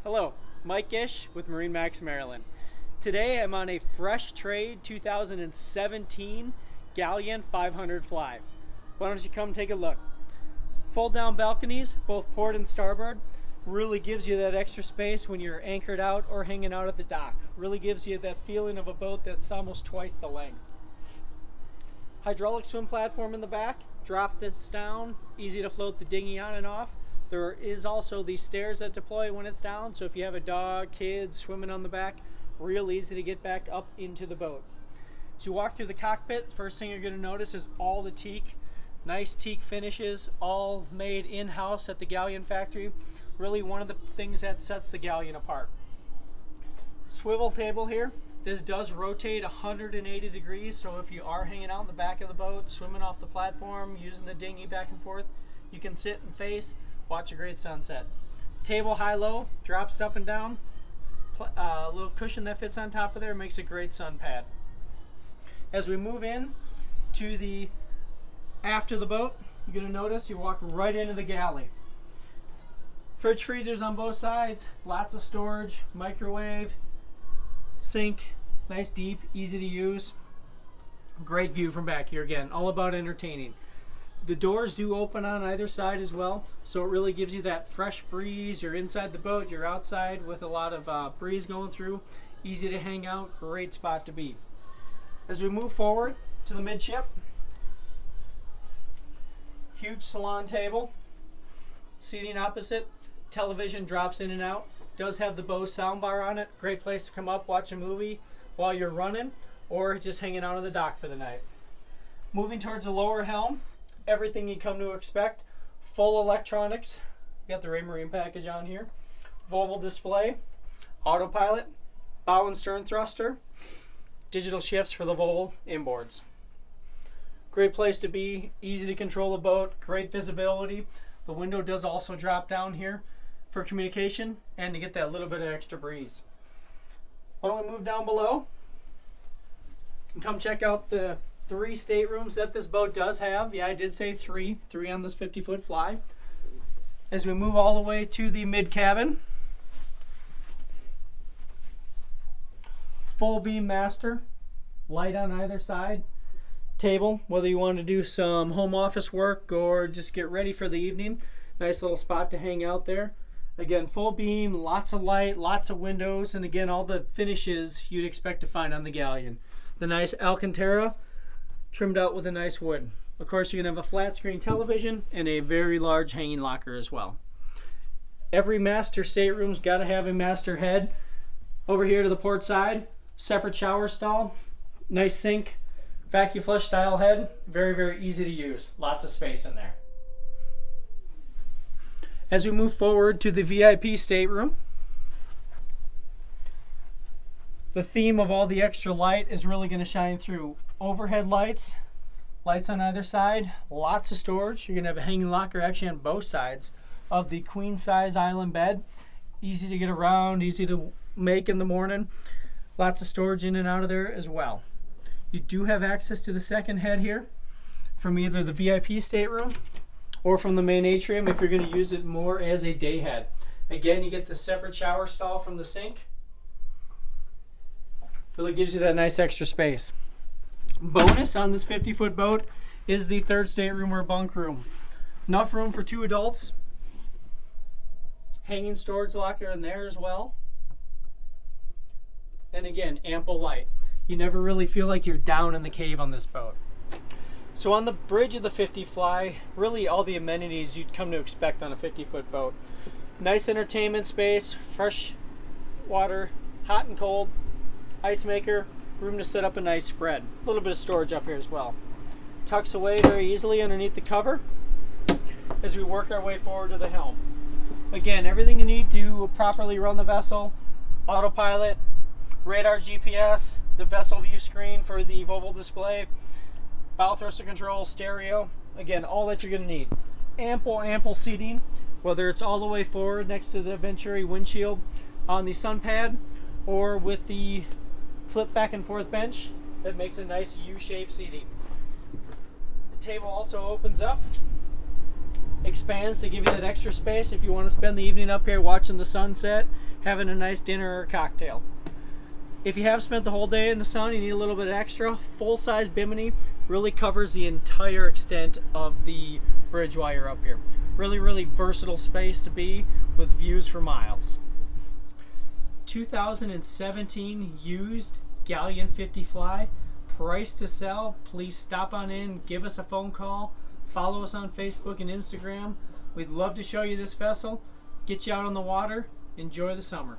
Hello, Mike Gish with MarineMax Maryland. Today I'm on a fresh trade 2017 Galeon 500 fly. Why don't you come take a look? Fold down balconies, both port and starboard, really gives you that extra space when you're anchored out or hanging out at the dock. Really gives you that feeling of a boat that's almost twice the length. Hydraulic swim platform in the back, drop this down, easy to float the dinghy on and off. There is also these stairs that deploy when it's down, so if you have a dog, kids swimming on the back, real easy to get back up into the boat. As you walk through the cockpit, first thing you're going to notice is all the teak. Nice teak finishes, all made in-house at the Galeon factory. Really one of the things that sets the Galeon apart. Swivel table here. This does rotate 180 degrees, so if you are hanging out in the back of the boat, swimming off the platform, using the dinghy back and forth, you can sit and face, watch a great sunset. Table high-low, drops up and down. A little cushion that fits on top of there makes a great sun pad. As we move in to the aft of the boat, you're going to notice you walk right into the galley. Fridge freezers on both sides, lots of storage, microwave, sink, nice deep, easy to use. Great view from back here again, all about entertaining. The doors do open on either side as well, so it really gives you that fresh breeze. You're inside the boat, you're outside with a lot of breeze going through. Easy to hang out, great spot to be. As we move forward to the midship, huge salon table, seating opposite, television drops in and out. Does have the Bose soundbar on it. Great place to come up, watch a movie while you're running, or just hanging out on the dock for the night. Moving towards the lower helm, everything you come to expect. Full electronics. You got the Raymarine package on here. Volvo display, autopilot, bow and stern thruster, digital shifts for the Volvo inboards. Great place to be, easy to control the boat, great visibility. The window does also drop down here for communication and to get that little bit of extra breeze. Why don't we move down below? You can come check out the 3 staterooms that this boat does have. Yeah, I did say 3 on this 50-foot fly. As we move all the way to the mid cabin, full beam master, light on either side, table, whether you want to do some home office work or just get ready for the evening. Nice little spot to hang out there. Again, full beam, lots of light, lots of windows, and again, all the finishes you'd expect to find on the Galeon. The nice Alcantara trimmed out with a nice wood. Of course, you're going to have a flat screen television and a very large hanging locker as well. Every master stateroom's got to have a master head. Over here to the port side, separate shower stall, nice sink, vacuum flush style head, very, very easy to use. Lots of space in there. As we move forward to the VIP stateroom, the theme of all the extra light is really going to shine through. Overhead lights, lights on either side, lots of storage. You're going to have a hanging locker actually on both sides of the queen size island bed. Easy to get around, easy to make in the morning. Lots of storage in and out of there as well. You do have access to the second head here from either the VIP stateroom or from the main atrium if you're going to use it more as a day head. Again, you get the separate shower stall from the sink. Really gives you that nice extra space. Bonus on this 50-foot boat is the third stateroom or bunk room. Enough room for 2 adults. Hanging storage locker in there as well. And again, ample light. You never really feel like you're down in the cave on this boat. So on the bridge of the 50 fly, really all the amenities you'd come to expect on a 50-foot boat. Nice entertainment space, fresh water, hot and cold, ice maker, room to set up a nice spread. A little bit of storage up here as well. Tucks away very easily underneath the cover as we work our way forward to the helm. Again, everything you need to properly run the vessel, autopilot, radar GPS, the vessel view screen for the Volvo display, bow thruster control, stereo, again, all that you're going to need. Ample seating, whether it's all the way forward next to the Venturi windshield on the sun pad or with the flip back and forth bench that makes a nice U-shaped seating. The table also opens up expands to give you that extra space if you want to spend the evening up here watching the sunset, having a nice dinner or a cocktail. If you have spent the whole day in the sun, you need a little bit extra, full-size bimini really covers the entire extent of the bridge while you're up here. Really, really versatile space to be with views for miles. 2017 used Galeon 50 Fly, price to sell. Please stop on in, give us a phone call, follow us on Facebook and Instagram. We'd love to show you this vessel, get you out on the water, enjoy the summer.